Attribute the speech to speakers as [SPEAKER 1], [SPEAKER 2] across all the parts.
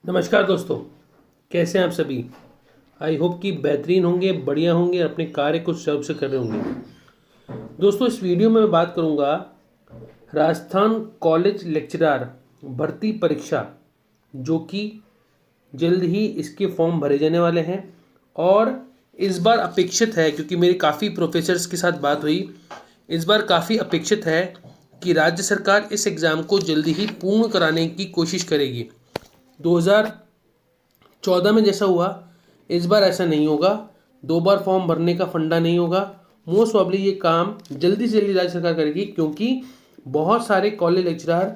[SPEAKER 1] नमस्कार दोस्तों, कैसे हैं आप सभी। आई होप कि बेहतरीन होंगे, बढ़िया होंगे, अपने कार्य को सर्व से कर रहे होंगे। दोस्तों, इस वीडियो में मैं बात करूंगा राजस्थान कॉलेज लेक्चरर भर्ती परीक्षा, जो कि जल्द ही इसके फॉर्म भरे जाने वाले हैं। और इस बार अपेक्षित है, क्योंकि मेरी काफ़ी प्रोफेसर्स के साथ बात हुई, इस बार काफ़ी अपेक्षित है कि राज्य सरकार इस एग्ज़ाम को जल्दी ही पूर्ण कराने की कोशिश करेगी। 2014 में जैसा हुआ, इस बार ऐसा नहीं होगा। 2 बार फॉर्म भरने का फंडा नहीं होगा। मोस्ट प्रॉब्ली ये काम जल्दी से जल्दी राज्य सरकार करेगी, क्योंकि बहुत सारे कॉलेज लेक्चरर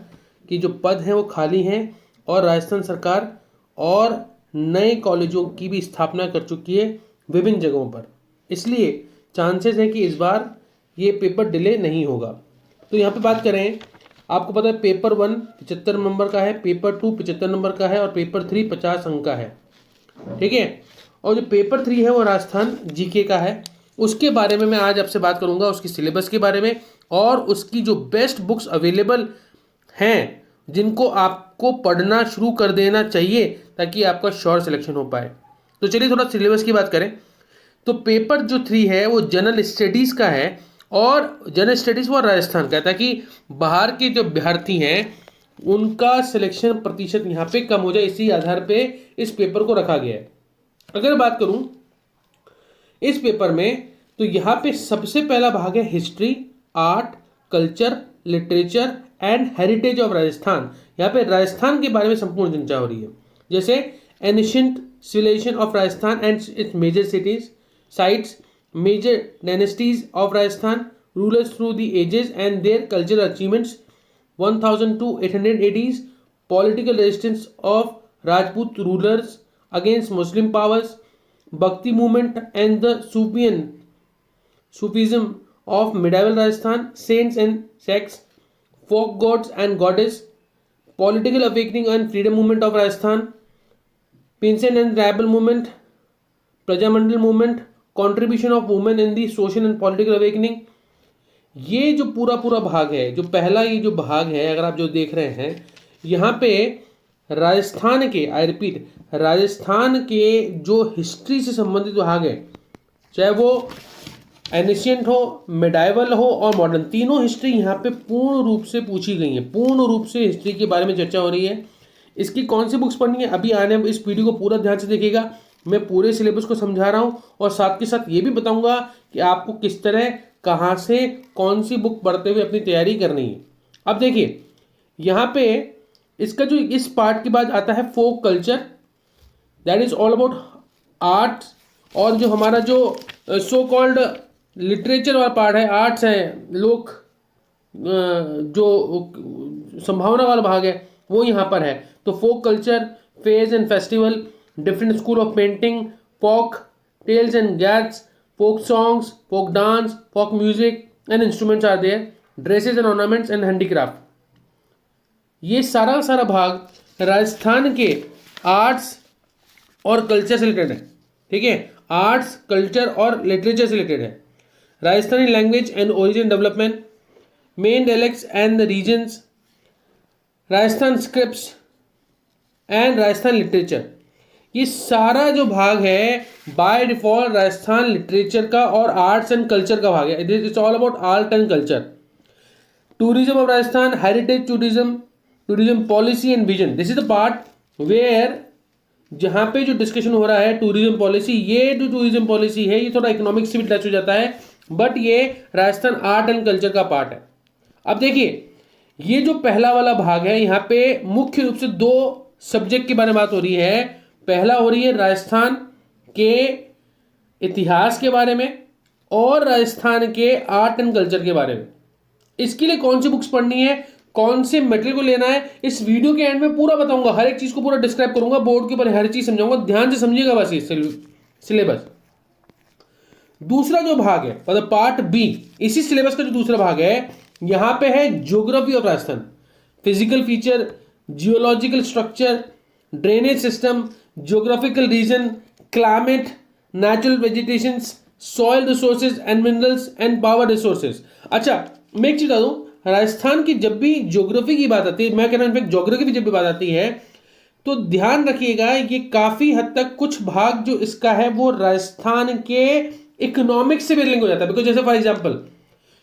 [SPEAKER 1] की जो पद हैं वो खाली हैं और राजस्थान सरकार और नए कॉलेजों की भी स्थापना कर चुकी है विभिन्न जगहों पर। इसलिए चांसेस हैं कि इस बार ये पेपर डिले नहीं होगा। तो यहाँ पे बात करें, आपको पता है पेपर 1 75 नंबर का है, पेपर 2 75 नंबर का है और पेपर 3 50 अंक का है। ठीक है। और जो पेपर 3 है वो राजस्थान जीके का है। उसके बारे में मैं आज आपसे बात करूंगा, उसकी सिलेबस के बारे में और उसकी जो बेस्ट बुक्स अवेलेबल हैं जिनको आपको पढ़ना शुरू कर देना चाहिए ताकि आपका श्योर सिलेक्शन हो पाए। तो चलिए थोड़ा सिलेबस की बात करें। तो पेपर जो 3 है वो जनरल स्टडीज़ का है और जनरल स्टडीज़ वो राजस्थान का है, ताकि बाहर के जो अभ्यर्थी हैं उनका सिलेक्शन प्रतिशत यहाँ पे कम हो जाए। इसी आधार पे इस पेपर को रखा गया है। अगर बात करूँ इस पेपर में, तो यहाँ पे सबसे पहला भाग है history, art, culture, literature and heritage of Rajasthan. यहाँ पे राजस्थान के बारे में संपूर्ण चर्चा हो रही है, जैसे ancient civilization of Rajasthan and its major cities, sites, major dynasties of Rajasthan, rulers through the ages and their cultural achievements, 1000 to 880s, political resistance of Rajput rulers against Muslim powers, Bhakti movement and the Sufism of medieval Rajasthan, saints and sects, folk gods and goddess, political awakening and freedom movement of Rajasthan, peasant and tribal movement, Prajamandal movement, contribution of women in the social and political awakening. ये जो पूरा भाग है, जो पहला ये जो भाग है, अगर आप जो देख रहे हैं यहाँ पे राजस्थान के, आई रिपीट, राजस्थान के जो हिस्ट्री से संबंधित भाग है, चाहे वो एनिशियंट हो, मेडाइवल हो और मॉडर्न, तीनों हिस्ट्री यहाँ पे पूर्ण रूप से पूछी गई है। पूर्ण रूप से हिस्ट्री के बारे में चर्चा हो रही है। इसकी कौन सी बुक्स पढ़नी है अभी आने, इस वीडियो को पूरा ध्यान से देखिएगा। मैं पूरे सिलेबस को समझा रहा हूं और साथ के साथ ये भी बताऊंगा कि आपको किस तरह, कहां से, कौन सी बुक पढ़ते हुए अपनी तैयारी करनी है। अब देखिए यहाँ पे इसका जो इस पार्ट के बाद आता है folk culture, that is all about arts. और जो हमारा जो सो कॉल्ड लिटरेचर वाला पार्ट है, आर्ट्स है, लोक जो संभावना वाला भाग है वो यहाँ पर है। तो folk culture, fairs and festival, different school of painting, folk tales and gags, folk songs, folk dance, folk music and instruments are there, dresses and ornaments and handicraft। ये सारा भाग राजस्थान के आर्ट्स और कल्चर से रिलेटेड है। ठीक है, arts, culture और लिटरेचर से रिलेटेड है। Rajasthani language and origin development, main dialects and the regions, Rajasthan scripts and Rajasthan literature. ये सारा जो भाग है बाय डिफॉल्ट राजस्थान लिटरेचर का और आर्ट्स एंड कल्चर का भाग है। It's all about art and culture. Tourism of Rajasthan, heritage tourism, tourism policy and vision. This is the part where, जहां पे जो डिस्कशन हो रहा है टूरिज्म पॉलिसी, ये जो टूरिज्म पॉलिसी है ये थोड़ा इकोनॉमिक्स से भी टच हो जाता है, बट ये राजस्थान आर्ट एंड कल्चर का पार्ट है। अब देखिए ये जो पहला वाला भाग है, यहाँ पे मुख्य रूप से 2 सब्जेक्ट के बारे में बात हो रही है। पहला हो रही है राजस्थान के इतिहास के बारे में और राजस्थान के आर्ट एंड कल्चर के बारे में। इसके लिए कौन सी बुक्स पढ़नी है, कौन से मटेरियल को लेना है, इस वीडियो के एंड में पूरा बताऊंगा। हर एक चीज को पूरा डिस्क्राइब करूंगा, बोर्ड के ऊपर हर चीज समझाऊंगा। ध्यान से समझिएगा बस ये सिलेबस। दूसरा जो भाग है मतलब पार्ट बी, इसी सिलेबस का जो दूसरा भाग है, यहां पे है geography of Rajasthan, physical feature, geological structure, drainage system, geographical region, climate, natural vegetations, soil resources and minerals and power resources। अच्छा, मैं एक चीज बता दूं, राजस्थान की जब भी ज्योग्राफी की बात आती है, मैं कह रहा हूं इनफैक्ट ज्योग्राफी की जब भी बात आती है, तो ध्यान रखिएगा ये काफी हद तक कुछ भाग जो इसका है वो राजस्थान के इकोनॉमिक्स से भी लिंक हो जाता है। बिकॉज जैसे for example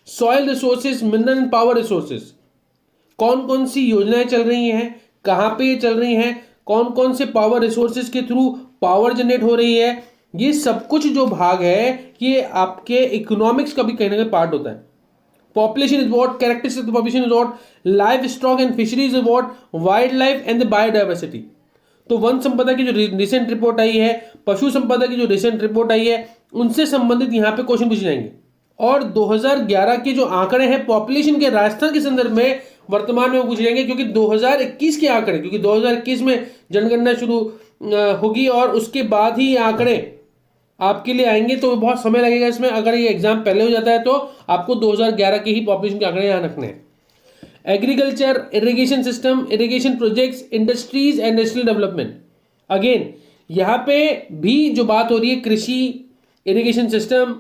[SPEAKER 1] soil resources, mineral and power resources, कौन कौन सी योजनाएं चल रही हैं, कहां पे ये चल रही हैं, कौन कौन से पावर रिसोर्सेज के थ्रू पावर जनरेट हो रही है, ये सब कुछ जो भाग है ये आपके इकोनॉमिक्स का भी कहीं ना कहीं पार्ट होता है। Population is what, characteristics of population is what, life stock and fisheries is what, wild life and the biodiversity. तो वन संपदा की जो रिसेंट रिपोर्ट आई है, पशु संपदा की जो रिसेंट रिपोर्ट आई है, उनसे संबंधित यहाँ पे क्वेश्चन पूछे जाएंगे। और 2011 के जो आंकड़े हैं पॉपुलेशन के राजस्थान के संदर्भ में वर्तमान में वो पूछे जाएंगे, क्योंकि 2021 के आंकड़े, क्योंकि 2021 में जनगणना शुरू होगी और उसके बाद ही ये आंकड़े आपके लिए आएंगे, तो बहुत समय लगेगा इसमें। अगर ये एग्जाम पहले हो जाता है तो आपको 2011 के ही पॉपुलेशन के आंकड़े यहाँ रखने हैं। Agriculture, irrigation system, irrigation projects, industries and national development. Again यहाँ पे भी जो बात हो रही है कृषि, irrigation system,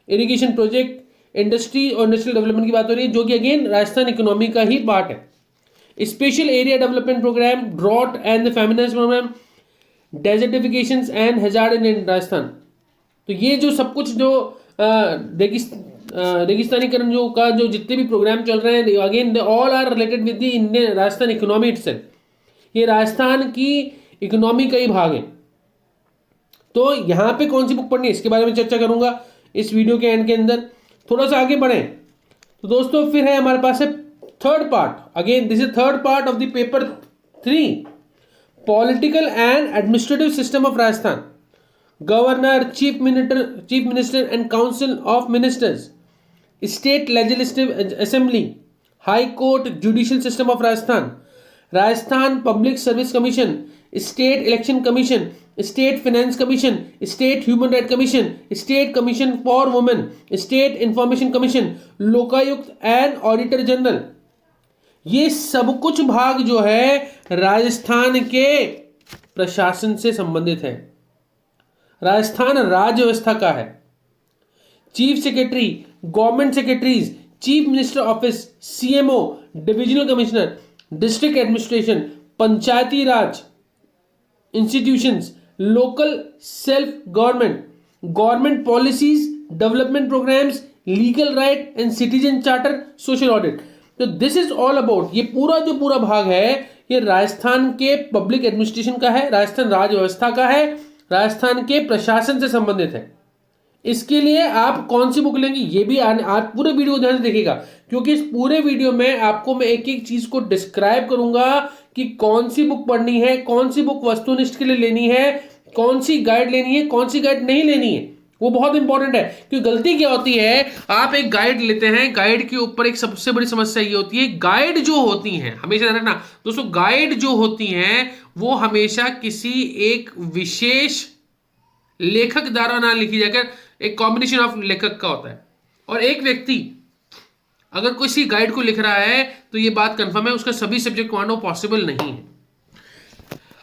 [SPEAKER 1] irrigation project, industry और नेशनल डेवलपमेंट की बात हो रही है, जो कि अगेन राजस्थान इकोनॉमी का ही पार्ट है। Special area development programme, drought and the feminist programme, desertifications and hazard in Rajasthan. तो ये जो सब कुछ जो रेगिस्तानीकरण जो का जो जितने भी प्रोग्राम चल रहे हैं again they all are related with the Indian Rajasthan economy itself. ये राजस्थान की इकोनॉमी का ही भाग है। तो यहाँ पे कौन सी बुक पढ़नी है इसके बारे में चर्चा करूंगा इस वीडियो के एंड के अंदर। थोड़ा सा आगे बढ़ें तो दोस्तों फिर है हमारे पास है third part. Again this is third part of the paper 3, political and administrative system of Rajasthan, governor, chief minister and council of ministers, state legislative assembly, high court, judicial system of Rajasthan, Rajasthan public service commission, state election commission, state finance commission, state human right commission, state commission for women, state information commission, Lokayukta and auditor general. ये सब कुछ भाग जो है राजस्थान के प्रशासन से संबंधित है। राजस्थान राज्य व्यवस्था का है। Chief secretary, government secretaries, chief minister office, CMO, divisional commissioner, district administration, panchayati raj institutions, local self government, government policies, development programmes, legal right and citizen charter, social audit. तो दिस इज ऑल अबाउट, ये पूरा जो पूरा भाग है ये राजस्थान के public administration का है, राजस्थान राज्य व्यवस्था का है, राजस्थान के प्रशासन से संबंधित है। इसके लिए आप कौन सी बुक लेंगे ये भी आप पूरे वीडियो को ध्यान से देखिएगा, क्योंकि इस पूरे वीडियो में आपको मैं एक एक चीज को डिस्क्राइब करूंगा कि कौन सी बुक पढ़नी है, कौन सी बुक वस्तुनिष्ठ के लिए लेनी है, कौन सी गाइड लेनी है, कौन सी गाइड नहीं लेनी है। वो बहुत इंपॉर्टेंट है, क्योंकि गलती क्या होती है, आप एक गाइड लेते हैं, गाइड के ऊपर एक सबसे बड़ी समस्या ये होती है, गाइड जो होती हैं हमेशा ध्यान रखना दोस्तों, गाइड जो होती हैं वो हमेशा किसी एक विशेष लेखक द्वारा ना लिखी जाकर एक कॉम्बिनेशन ऑफ लेखक का होता है। और एक व्यक्ति अगर किसी गाइड को लिख रहा है तो ये बात कंफर्म है उसका सभी सब्जेक्ट को आना पॉसिबल नहीं है।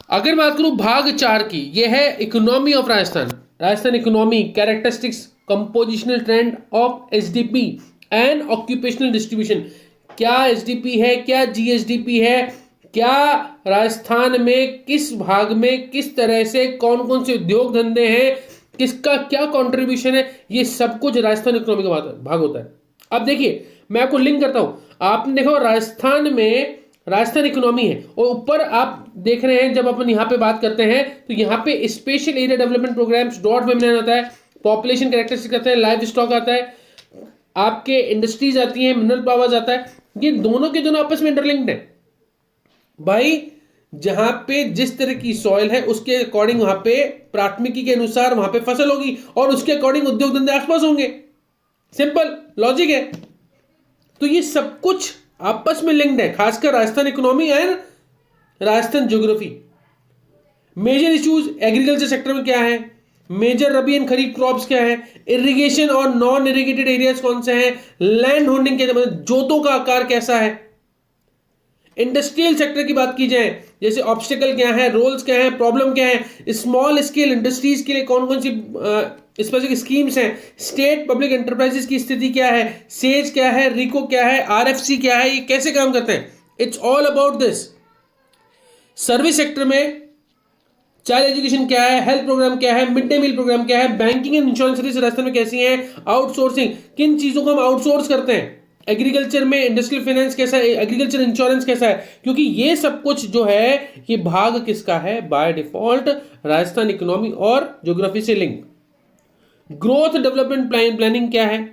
[SPEAKER 1] अगर बात करूं भाग 4 की, यह है economy of Rajasthan, Rajasthan economy, characteristics, compositional trend of SDP and occupational distribution. क्या एसडीपी है, क्या जीएसडीपी है, क्या राजस्थान में किस भाग में किस तरह से कौन कौन से उद्योग धंधे हैं, किसका क्या कंट्रीब्यूशन है, ये सब कुछ राजस्थान इकोनॉमी का भाग होता है। अब देखिए मैं आपको लिंक करता हूं, आपने देखो राजस्थान में राजस्थान इकोनॉमी है और ऊपर आप देख रहे हैं जब अपन यहाँ पे बात करते हैं तो यहाँ पे स्पेशल एरिया डेवलपमेंट प्रोग्राम्स, डॉट फेमिनिन आता है, पॉपुलेशन कैरेक्टरिस्टिक्स आता है, लाइफ स्टॉक आता है, आपके इंडस्ट्रीज आती है, मिनरल पावर्स आता है। ये दोनों के दोनों आपस में इंटरलिंक्ड है भाई। जहां पे जिस तरह की सॉइल है उसके अकॉर्डिंग वहां पे प्राथमिकी के अनुसार वहां पे फसल होगी और उसके अकॉर्डिंग उद्योग धंधे आसपास होंगे। सिंपल लॉजिक है। तो ये सब कुछ आपस में लिंक्ड है, खासकर Rajasthan economy and Rajasthan geography. Major issues agriculture sector में क्या है, major rabi and kharif crops क्या है, इरिगेशन और नॉन इरिगेटेड एरियाज कौन से हैं, लैंड होल्डिंग क्या है, जोतों का आकार कैसा है, इंडस्ट्रियल सेक्टर की बात की जाए जैसे ऑब्स्टिकल क्या है, रोल्स क्या है, प्रॉब्लम क्या है, स्मॉल स्केल इंडस्ट्रीज के लिए कौन कौन सी स्पेसिफिक स्कीम्स हैं, स्टेट पब्लिक एंटरप्राइजेस की स्थिति क्या है, सेज क्या है, रिको क्या है, आरएफसी क्या है, ये कैसे काम करते हैं। It's all about this. Service sector में चाइल्ड एजुकेशन क्या है, हेल्थ प्रोग्राम क्या है, मिड डे मील प्रोग्राम क्या है, banking and insurance service Rajasthan में कैसी है, आउटसोर्सिंग, किन चीजों को हम आउटसोर्स करते हैं, एग्रीकल्चर में इंडस्ट्रियल फाइनेंस कैसा है, एग्रीकल्चर इंश्योरेंस कैसा है, क्योंकि ये सब कुछ जो है ये भाग किसका है, बाय डिफॉल्ट राजस्थान इकोनॉमी और ज्योग्राफी से लिंक। ग्रोथ डेवलपमेंट प्लानिंग क्या है,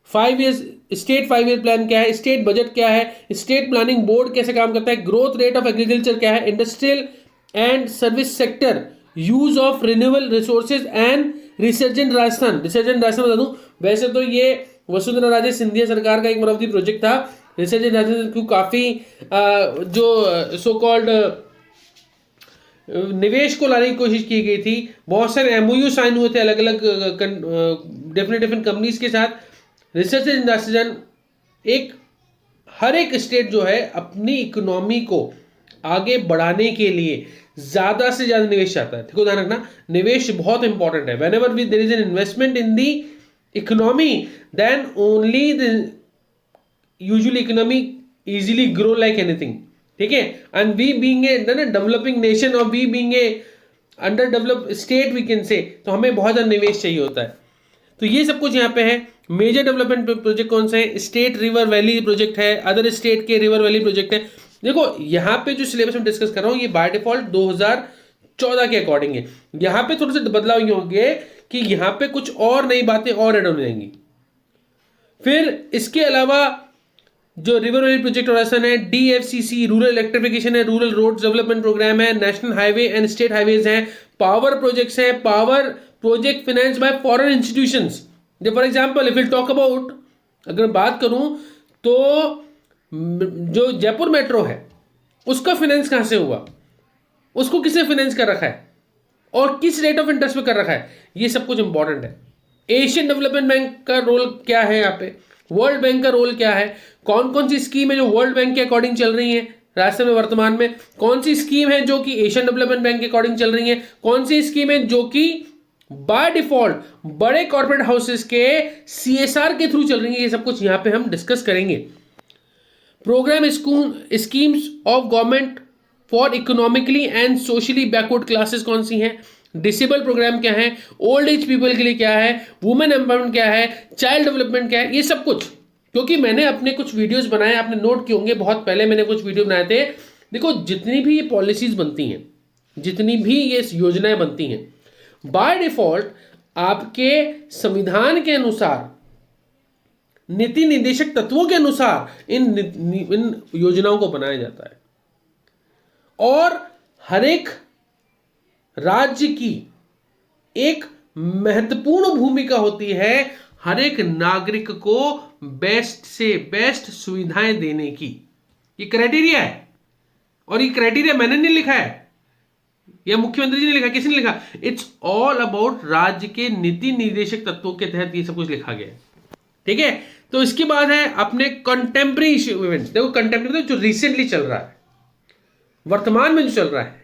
[SPEAKER 1] 5 ईयर्स स्टेट 5 ईयर प्लान क्या है, स्टेट बजट क्या है, स्टेट प्लानिंग बोर्ड कैसे काम करता है, ग्रोथ रेट ऑफ एग्रीकल्चर क्या है, industrial and service sector, use of renewable resources and resurgent Rajasthan बता दूं, वैसे तो ये वसुंधरा राजे सिंधिया सरकार का एक मरवती प्रोजेक्ट था। रिसर्जेंट राजस्थान को काफी जो सो कॉल्ड निवेश को लाने की कोशिश की गई थी, बहुत सारे एमओयू साइन हुए थे अलग अलग डिफरेंट कंपनीज के साथ। रिसर्च एंड इंडस्ट्रीज एक हर एक स्टेट जो है अपनी इकोनॉमी को आगे बढ़ाने के लिए ज्यादा से ज्यादा निवेश चाहता है। ठीक है, ध्यान रखना निवेश बहुत इंपॉर्टेंट है। Whenever there is an investment in the economy then only the usually economy easily grow like anything. ठीक है, and we being a developing nation और we being a under developed state we can say, तो हमें बहुत ज्यादा निवेश चाहिए होता है। तो ये सब कुछ यहाँ पे है। मेजर डेवलपमेंट प्रोजेक्ट कौन से हैं, स्टेट रिवर वैली प्रोजेक्ट है, अदर स्टेट के रिवर वैली प्रोजेक्ट है। देखो यहाँ पे जो सिलेबस में डिस्कस कर रहा हूँ ये बाय डिफॉल्ट 2014 के अकॉर्डिंग है। यहाँ पे थोड़े से बदलाव ये होंगे कि यहाँ पे कुछ और नई बातें और ऐड हो जाएंगी। फिर इसके अलावा जो रिवर वैली प्रोजेक्ट राजस्थान है, डीएफसीसी रूरल इलेक्ट्रिफिकेशन है, रूरल रोड डेवलपमेंट प्रोग्राम है, national highway and state highways हैं, पावर प्रोजेक्ट्स हैं, power project finance by foreign institutions. For example if will talk about, अगर बात करूं तो जो जयपुर मेट्रो है उसका फाइनेंस कहां से हुआ, उसको किसने फाइनेंस कर रखा है और किस रेट ऑफ इंटरेस्ट पे कर रखा है, ये सब कुछ इंपॉर्टेंट है। एशियन डेवलपमेंट बैंक का रोल क्या है, यहाँ पे वर्ल्ड बैंक का रोल क्या है, कौन कौन सी स्कीम है जो वर्ल्ड बैंक के अकॉर्डिंग चल रही है राजस्थान में वर्तमान में, कौन सी स्कीम है जो कि एशियन डेवलपमेंट बैंक के अकॉर्डिंग चल रही है, कौन सी स्कीम है जो कि बाय डिफॉल्ट बड़े कॉर्पोरेट हाउसेस के सीएसआर के थ्रू चल रही है, ये सब कुछ यहां पे हम डिस्कस करेंगे। Programme schemes of government for economically and socially backward classes कौन सी हैं, डिसेबल प्रोग्राम क्या है, ओल्ड एज पीपल के लिए क्या है, वुमेन एम्पावरमेंट क्या है, चाइल्ड डेवलपमेंट क्या है, ये सब कुछ। क्योंकि मैंने अपने कुछ वीडियोस बनाए, आपने नोट किए होंगे, बहुत पहले मैंने कुछ वीडियो बनाए थे। देखो जितनी भी ये पॉलिसीज बनती हैं, जितनी भी ये योजनाएं बनती हैं, बाय डिफॉल्ट आपके संविधान के अनुसार, नीति निर्देशक तत्वों के अनुसार इन योजनाओं को बनाया जाता है। और हर एक राज्य की एक महत्वपूर्ण भूमिका होती है हर एक नागरिक को बेस्ट से बेस्ट सुविधाएं देने की। ये क्राइटेरिया है, और ये क्राइटेरिया मैंने नहीं लिखा है या मुख्यमंत्री जी ने लिखा, किसी ने लिखा, इट्स ऑल अबाउट राज्य के नीति निर्देशक तत्वों के तहत ये सब कुछ लिखा गया है। ठीक है, तो इसके बाद है अपने कंटेम्प्रेरी इवेंट्स। देखो कंटेम्प्रेरी जो रिसेंटली चल रहा है, वर्तमान में जो चल रहा है,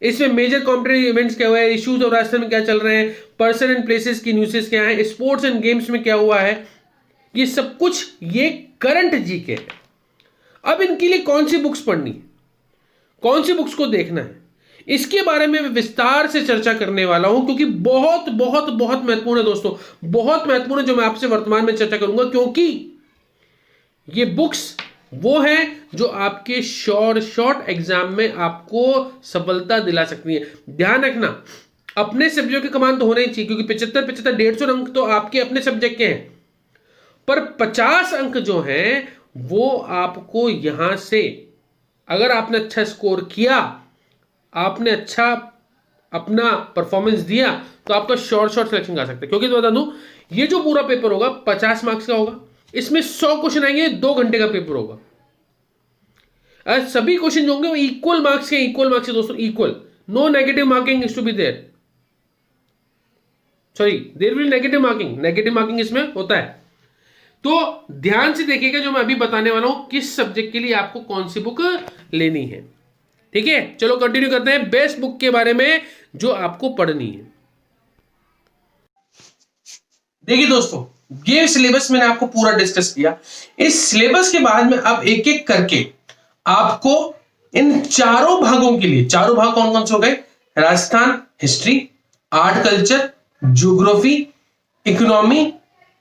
[SPEAKER 1] इसमें मेजर कॉम्पिटेटिव इवेंट्स क्या हुआ है, इश्यूज ऑफ राजस्थान में क्या चल रहे हैं, पर्सन एंड प्लेसेस की न्यूज़ेस क्या है, स्पोर्ट्स एंड गेम्स में क्या हुआ है, ये सब कुछ ये करंट जीके है। अब इनके लिए कौन सी बुक्स पढ़नी है, कौन सी बुक्स को देखना है, इसके बारे में विस्तार से चर्चा करने वाला हूं, क्योंकि बहुत बहुत बहुत महत्वपूर्ण है दोस्तों, बहुत महत्वपूर्ण है जो मैं आपसे वर्तमान में चर्चा करूंगा। क्योंकि ये बुक्स वो है जो आपके शॉर्ट एग्जाम में आपको सफलता दिला सकती है। ध्यान रखना, अपने सब्जेक्ट के कमान तो होने ही चाहिए, क्योंकि 75 150 अंक तो आपके अपने सब्जेक्ट के हैं, पर 50 अंक जो हैं वो आपको यहां से, अगर आपने अच्छा स्कोर किया, आपने अच्छा अपना परफॉर्मेंस दिया, तो आपका शॉर्ट सिलेक्शन आ सकता है। क्योंकि तो बता दूं, ये जो पूरा पेपर होगा 50 मार्क्स का होगा, इसमें 100 क्वेश्चन आएंगे, 2 घंटे का पेपर होगा। सभी क्वेश्चन जो होंगे वो इक्वल मार्क्स के दोस्तों, equal, no negative marking is to be there, sorry there will negative marking इसमें होता है। तो ध्यान से देखिएगा जो मैं अभी बताने वाला हूं, किस सब्जेक्ट के लिए आपको कौन सी बुक लेनी है। ठीक है, चलो कंटिन्यू करते हैं बेस्ट बुक के बारे में जो आपको पढ़नी है। देखिए दोस्तों, ये सिलेबस मैंने आपको पूरा डिस्कस किया। इस सिलेबस के बाद में अब एक एक करके आपको इन चारों भागों के लिए, चारों भाग कौन कौन से हो गए? Rajasthan history, art culture, geography, economy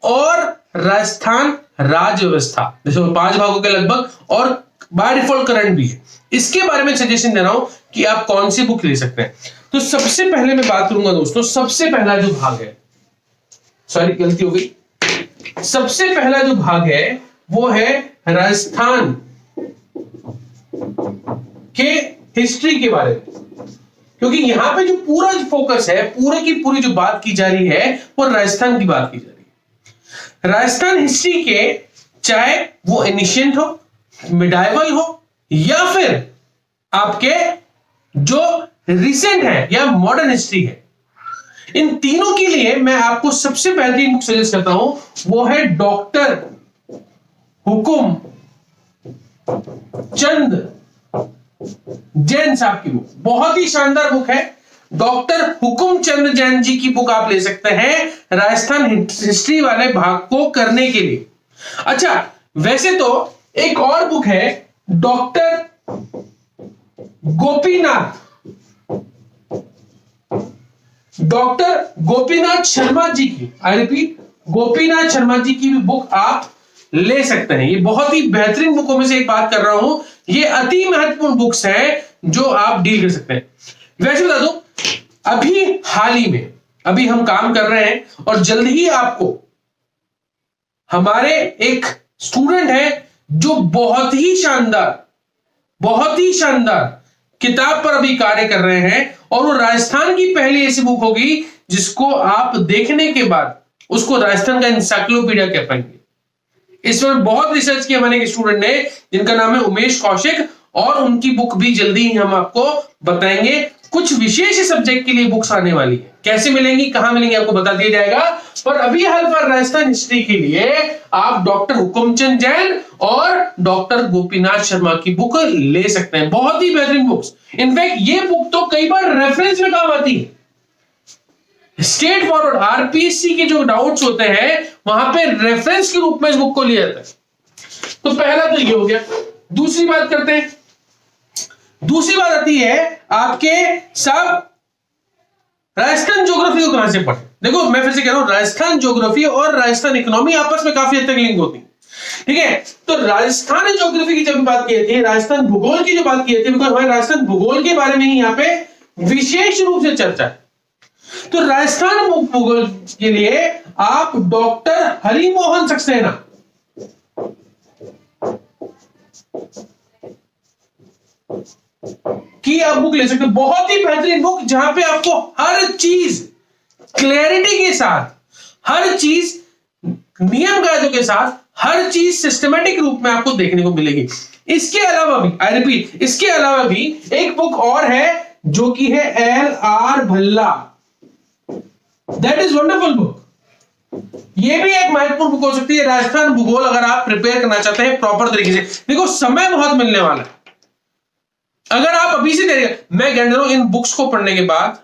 [SPEAKER 1] और राजस्थान राज्य व्यवस्था, जैसे 5 भागों के लगभग, और बाय डिफॉल्ट करंट भी है। इसके बारे में सजेशन दे रहा हूं कि आप कौन सी बुक ले सकते हैं। तो सबसे पहले मैं बात करूंगा दोस्तों, सबसे पहला जो भाग है, सॉरी गलती हो गई, सबसे पहला जो भाग है वो है राजस्थान के हिस्ट्री के बारे में, क्योंकि यहां पे जो पूरा फोकस है, पूरे की पूरी जो बात की जा रही है वो राजस्थान की बात की जा रही है। राजस्थान हिस्ट्री के, चाहे वो एनिशिएंट हो, मिडाइवल हो, या फिर आपके जो रिसेंट है या मॉडर्न हिस्ट्री है, इन तीनों के लिए मैं आपको सबसे बेहतरीन बुक सजेस्ट करता हूं, वो है डॉक्टर हुकुम चंद जैन साहब की बुक। बहुत ही शानदार बुक है, डॉक्टर हुकुम चंद जैन जी की बुक आप ले सकते हैं राजस्थान हिस्ट्री वाले भाग को करने के लिए। अच्छा, वैसे तो एक और बुक है डॉक्टर गोपीनाथ शर्मा जी की, आई रिपीट, गोपीनाथ शर्मा जी की भी बुक आप ले सकते हैं। ये बहुत ही बेहतरीन बुकों में से एक बात कर रहा हूं, ये अति महत्वपूर्ण बुक्स हैं जो आप डील कर सकते हैं। वैसे बता दूं, अभी हाल ही में अभी हम काम कर रहे हैं और जल्द ही आपको हमारे एक स्टूडेंट है जो बहुत ही शानदार किताब पर अभी कार्य कर रहे हैं, और वो राजस्थान की पहली ऐसी बुक होगी जिसको आप देखने के बाद उसको राजस्थान का इंसाइक्लोपीडिया कह पाएंगे। इस पर बहुत रिसर्च किया हमारे एक स्टूडेंट ने जिनका नाम है उमेश कौशिक, और उनकी बुक भी जल्दी ही हम आपको बताएंगे। कुछ विशेष सब्जेक्ट के लिए बुक्स आने वाली है, कैसे मिलेंगी, कहां मिलेंगी, आपको बता दिया जाएगा। पर अभी हाल पर राजस्थान हिस्ट्री के लिए आप डॉक्टर हुकुमचंद जैन और डॉक्टर गोपीनाथ शर्मा की बुक ले सकते हैं। बहुत ही बेहतरीन बुक्स, इनफैक्ट ये बुक तो कई बार रेफरेंस में काम आती है। स्ट्रेट फॉरवर्ड आरपीएससी के जो डाउट्स होते हैं वहां पे रेफरेंस के रूप में इस बुक को लिया जाता है। तो पहला तो ये हो गया। दूसरी बात करते हैं, दूसरी बात आती है आपके सब राजस्थान ज्योग्राफी को कहां से पढ़े। देखो मैं फिर से कह रहा हूं, राजस्थान ज्योग्राफी और राजस्थान इकोनॉमी आपस में काफी हद तक लिंक होती है, ठीक है। तो राजस्थान ज्योग्राफी की जब बात की थी, राजस्थान भूगोल की जो बात की थी, बिकॉज हमारे राजस्थान भूगोल के बारे में ही यहाँ पे विशेष रूप से चर्चा है। तो राजस्थान भूगोल के लिए आप डॉक्टर हरिमोहन सक्सेना की आप बुक ले सकते हो। बहुत ही बेहतरीन बुक, जहां पे आपको हर चीज क्लैरिटी के साथ, हर चीज नियम कायदों के साथ, हर चीज सिस्टमेटिक रूप में आपको देखने को मिलेगी। इसके अलावा भी, आई रिपीट, इसके अलावा भी एक बुक और है जो कि है L R. Bhalla, that is wonderful book. ये भी एक महत्वपूर्ण बुक हो सकती है राजस्थान भूगोल, अगर आप प्रिपेयर करना चाहते हैं प्रॉपर तरीके से। देखो समय बहुत मिलने वाला है, अगर आप अभी से देखें, मैं कह रहा हूं इन बुक्स को पढ़ने के बाद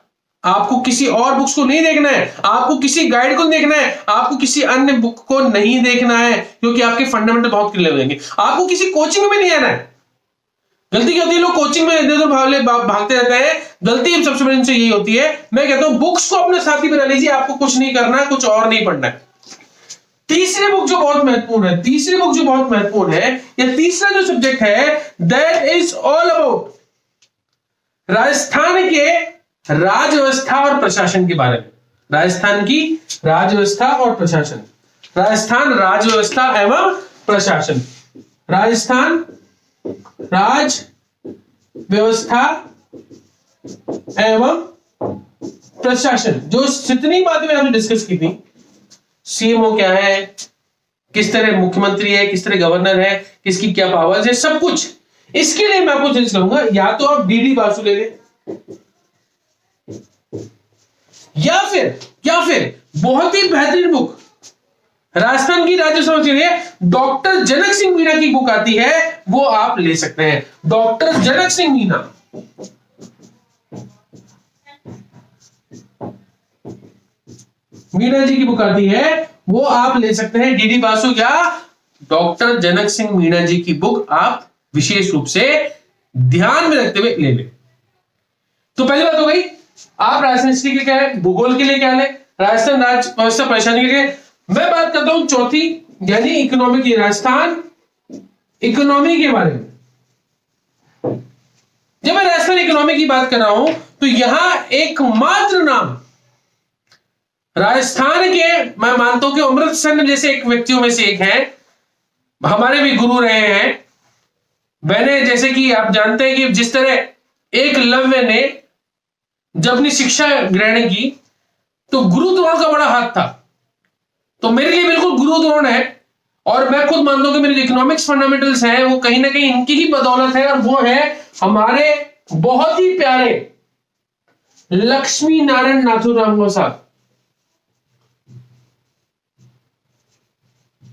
[SPEAKER 1] आपको किसी और बुक्स को नहीं देखना है, आपको किसी गाइड को देखना है, आपको किसी अन्य बुक को नहीं देखना है, क्योंकि आपके फंडामेंटल बहुत क्लियर हो जाएंगे। आपको किसी कोचिंग में नहीं आना है। गलती क्या होती है, लोग कोचिंग में इधर उधर भागते रहते हैं, गलती सबसे बड़ी इनसे यही होती है। मैं कहता हूं बुक्स को अपने साथी बना लीजिए, आपको कुछ नहीं करना, कुछ और नहीं पढ़ना है। तीसरी बुक जो बहुत महत्वपूर्ण है, या तीसरा जो सब्जेक्ट है, that is all about Rajasthan के राज व्यवस्था और प्रशासन के बारे में। राजस्थान की राज व्यवस्था और प्रशासन, राजस्थान राज व्यवस्था एवं प्रशासन, राजस्थान राज व्यवस्था एवं प्रशासन, जो जितनी बातें मैंने आपसे डिस्कस की थी, सीएमओ क्या है, किस तरह मुख्यमंत्री है, किस तरह गवर्नर है, किसकी क्या पावर्स है, सब कुछ। इसके लिए मैं आपको सजेस्ट करूंगा, या तो आप डीडी बासु ले लें, या फिर बहुत ही बेहतरीन बुक राजस्थान की राज्य समझ के लिए डॉक्टर जनक सिंह मीणा की बुक आती है, वो आप ले सकते हैं। डॉक्टर जनक सिंह मीणा जी की बुक आती है, वो आप ले सकते हैं। डीडी बासु या डॉक्टर जनक सिंह मीणा जी की बुक आप विशेष रूप से ध्यान में रखते हुए ले ले। तो पहली बात हो गई, आप राजस्थान हिस्ट्री के लिए क्या है, भूगोल के लिए क्या है, राजस्थान राज्य व्यवस्था परेशानी के लिए। मैं बात करता हूं चौथी, यानी इकोनॉमी की, राजस्थान इकोनॉमी के बारे में। जब मैं राजस्थान इकोनॉमी की बात कर रहा हूं तो यहां एकमात्र नाम राजस्थान के, मैं मानता हूं कि अमृत सेन जैसे एक व्यक्तियों में से एक है, हमारे भी गुरु रहे हैं। मैंने, जैसे कि आप जानते हैं कि जिस तरह एकलव्य ने जब अपनी शिक्षा ग्रहण की तो गुरु द्रोण का बड़ा हाथ था, तो मेरे लिए बिल्कुल गुरु द्रोण है। और मैं खुद मानता हूं कि मेरे जो इकोनॉमिक्स फंडामेंटल्स हैं वो कहीं ना कहीं इनकी ही बदौलत है, और वो है हमारे बहुत ही प्यारे लक्ष्मी नारायण नाथूराम साहब।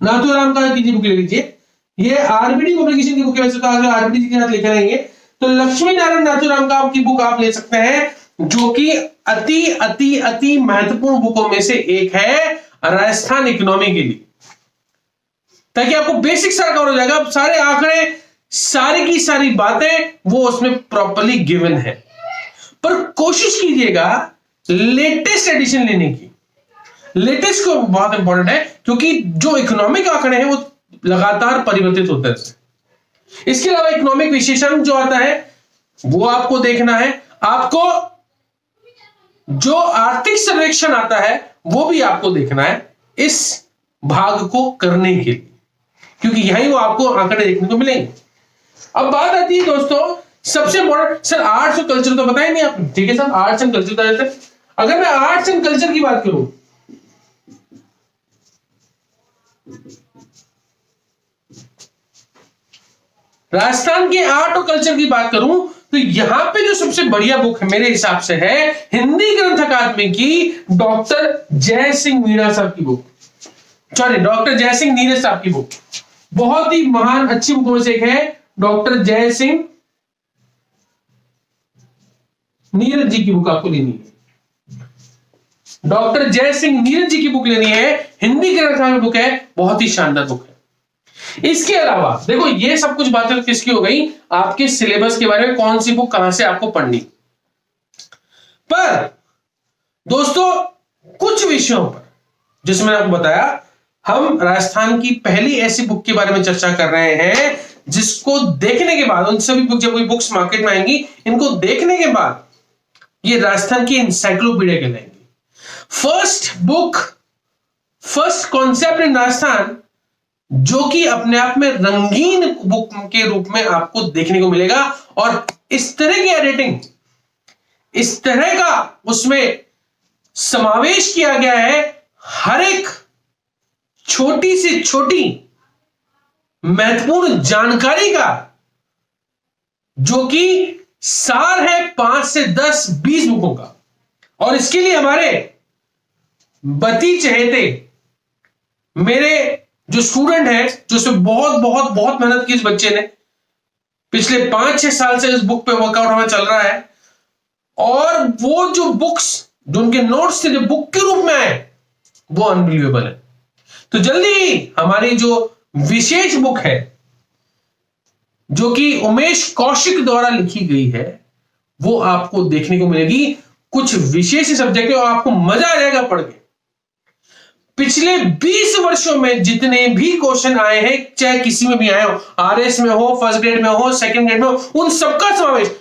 [SPEAKER 1] नाथूराम का की बुक ले लीजिए, ये आरबीडी पब्लिकेशन की बुक है, वैसे तो आगे आरबीडी के साथ लेकर आएंगे। तो लक्ष्मी नारायण नाथूराम का की बुक आप ले सकते हैं, जो कि अति अति अति महत्वपूर्ण बुकों में से एक है राजस्थान इकोनॉमी के लिए, ताकि आपको बेसिक सारा कवर हो जाएगा। सारे आंकड़े, सारी की सारी बातें वो उसमें प्रॉपर्ली गिवन है। पर कोशिश कीजिएगा लेटेस्ट एडिशन लेने की। लेटेस्ट को बहुत इंपॉर्टेंट है, क्योंकि जो इकोनॉमिक आंकड़े हैं वो लगातार परिवर्तित होते हैं। इसके अलावा इकोनॉमिक विशेषण जो आता है वो आपको देखना है। आपको जो आर्थिक सर्वेक्षण आता है वो भी आपको देखना है इस भाग को करने के लिए, क्योंकि यहीं वो आपको आंकड़े देखने को मिलेंगे। अब बात आती है दोस्तों सबसे इंपॉर्टेंट, सर आर्ट्स और कल्चर तो बताया नहीं आपने, ठीक है सर, आर्ट्स एंड कल्चर बता देते हैं। अगर मैं आर्ट्स एंड कल्चर की बात करूं, राजस्थान के आर्ट और कल्चर की बात करूं तो यहां पे जो सबसे बढ़िया बुक है मेरे हिसाब से है हिंदी ग्रंथ अकादमी की डॉक्टर जय सिंह मीणा साहब की बुक, सॉरी डॉक्टर जय सिंह नीरज साहब की बुक। बहुत ही महान अच्छी बुकों में से एक है डॉक्टर जय सिंह नीरज जी की बुक आपको लेनी है। डॉक्टर जय सिंह नीरज जी की बुक लेनी है, हिंदी ग्रंथ अकादमी बुक है, बहुत ही शानदार बुक है। इसके अलावा देखो ये सब कुछ बातें किसकी हो गई, आपके सिलेबस के बारे में, कौन सी बुक कहां से आपको पढ़नी। पर दोस्तों कुछ विषयों पर, जिसमें मैंने आपको बताया, हम राजस्थान की पहली ऐसी बुक के बारे में चर्चा कर रहे हैं जिसको देखने के बाद, उन सभी बुक, जब कोई बुक्स मार्केट में आएंगी, इनको देखने के बाद ये राजस्थान की इंसाइक्लोपीडिया कहलाएंगी। First book, first concept in Rajasthan, जो कि अपने आप में रंगीन बुक के रूप में आपको देखने को मिलेगा। और इस तरह की एडिटिंग, इस तरह का उसमें समावेश किया गया है हर एक छोटी से छोटी महत्वपूर्ण जानकारी का, जो कि सार है 5 से 10 20 बुकों का। और इसके लिए हमारे बती चहेते मेरे जो स्टूडेंट है, जो इसमें बहुत बहुत बहुत मेहनत की, इस बच्चे ने पिछले 5-6 साल से इस बुक पे वर्कआउट हमें चल रहा है, और वो जो बुक्स, जो उनके नोट्स थे, जो बुक के रूप में आए, वो अनबिलीवेबल है। तो जल्दी ही हमारी जो विशेष बुक है, जो कि उमेश कौशिक द्वारा लिखी गई है, वो आपको देखने को मिलेगी। कुछ विशेष सब्जेक्ट है और आपको मजा आ जाएगा पढ़ के। पिछले 20 वर्षों में जितने भी क्वेश्चन आए हैं, चाहे किसी में भी आए हो, आरएस में हो, फर्स्ट ग्रेड में हो, सेकंड ग्रेड में हो, उन सबका समावेश,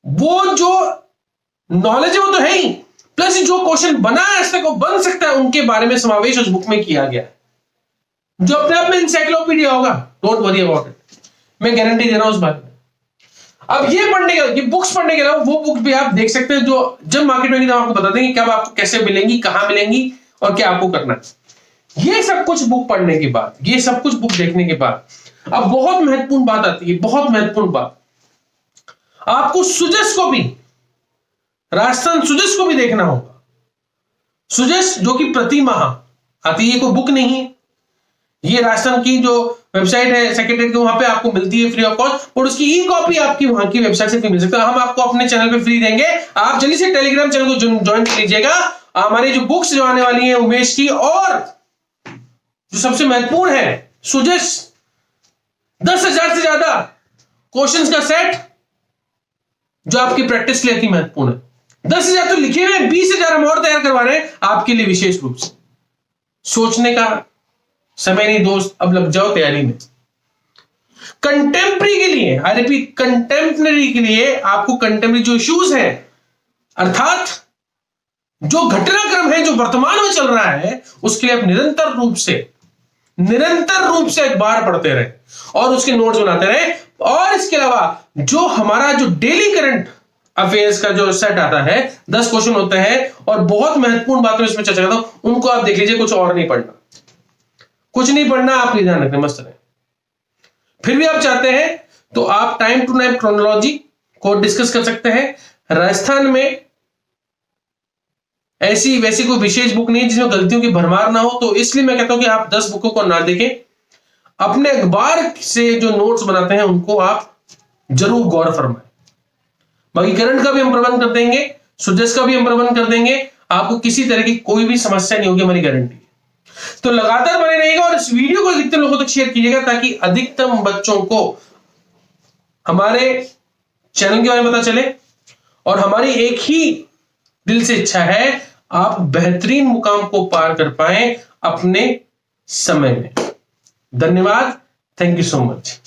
[SPEAKER 1] वो जो नॉलेज है वो तो है ही, प्लस जो क्वेश्चन बना है आज तक, वो बन सकता है, उनके बारे में समावेश उस बुक में किया गया है, जो अपने आप में इंसाइक्लोपीडिया होगा। डोंट वरी अबाउट इट, मैं गारंटी दे रहा हूं उस बात में। अब ये पढ़ने के, ये बुक्स पढ़ने के अलावा वो बुक भी आप देख सकते हैं, जो जब मार्केट में तो आपको बता देंगे कब आपको कैसे मिलेंगी, कहां मिलेंगी और क्या आपको करना है। ये सब कुछ बुक पढ़ने के बाद, ये सब कुछ बुक देखने के बाद, अब बहुत महत्वपूर्ण बात आती है, बहुत महत्वपूर्ण बात, आपको सुजस को भी, राजस्थान सुजस को भी देखना होगा। सुजस जो कि प्रति माह आती है, कोई बुक नहीं है, ये राजस्थान की जो वेबसाइट है सेक्रेटरीट की, वहां पे आपको मिलती है फ्री ऑफ कॉस्ट, और उसकी ई कॉपी आपकी वहां की वेबसाइट से फ्री मिल सकता है। हम आपको अपने चैनल पे फ्री देंगे, आप जल्दी से टेलीग्राम चैनल को ज्वाइन कर लीजिएगा। हमारी जो बुक्स जो आने वाली है उमेश की, और जो सबसे महत्वपूर्ण है सुजस, 10,000 से ज्यादा क्वेश्चंस का सेट जो आपकी प्रैक्टिस के लिए अति महत्वपूर्ण है। 10,000 तो लिखे हुए, 20,000 हम और तैयार करवा रहे हैं आपके लिए विशेष रूप से। सोचने का समय नहीं दोस्त, अब लग जाओ तैयारी में। कंटेम्प्रेरी के लिए, आई रिपीट, कंटेम्प्रेरी के लिए आपको कंटेम्प्रेरी जो इश्यूज है, अर्थात जो घटनाक्रम है जो वर्तमान में चल रहा है, उसके लिए आप निरंतर रूप से अखबार पढ़ते रहे और उसके नोट्स बनाते रहे। और इसके अलावा जो हमारा जो डेली करंट अफेयर्स का जो सेट आता है, 10 क्वेश्चन होते हैं और बहुत महत्वपूर्ण बातें इसमें चर्चा करता हूं, उनको आप देख लीजिए। कुछ और नहीं पढ़ना, कुछ नहीं पढ़ना, आप ये ध्यान रखना, मस्त रहे। फिर भी आप चाहते हैं तो आप टाइम टू टाइम क्रोनोलॉजी को डिस्कस कर सकते हैं। राजस्थान में ऐसी वैसी कोई विशेष बुक नहीं जिसमें गलतियों की भरमार ना हो, तो इसलिए मैं कहता हूं कि आप 10 बुकों को ना देखें, अपने अखबार से जो नोट्स बनाते हैं उनको आप जरूर गौर फरमाएं। बाकी करंट का भी हम प्रबंध कर देंगे, सुजस का भी हम प्रबंध कर देंगे, आपको किसी तरह की कोई भी समस्या नहीं होगी, हमारी गारंटी है। तो लगातार बने रहिएगा और इस वीडियो को अधिकतर लोगों तक शेयर कीजिएगा ताकि अधिकतम बच्चों को हमारे चैनल के बारे में पता चले। और हमारी एक ही दिल से इच्छा है, आप बेहतरीन मुकाम को पार कर पाएं अपने समय में। धन्यवाद, थैंक यू सो मच।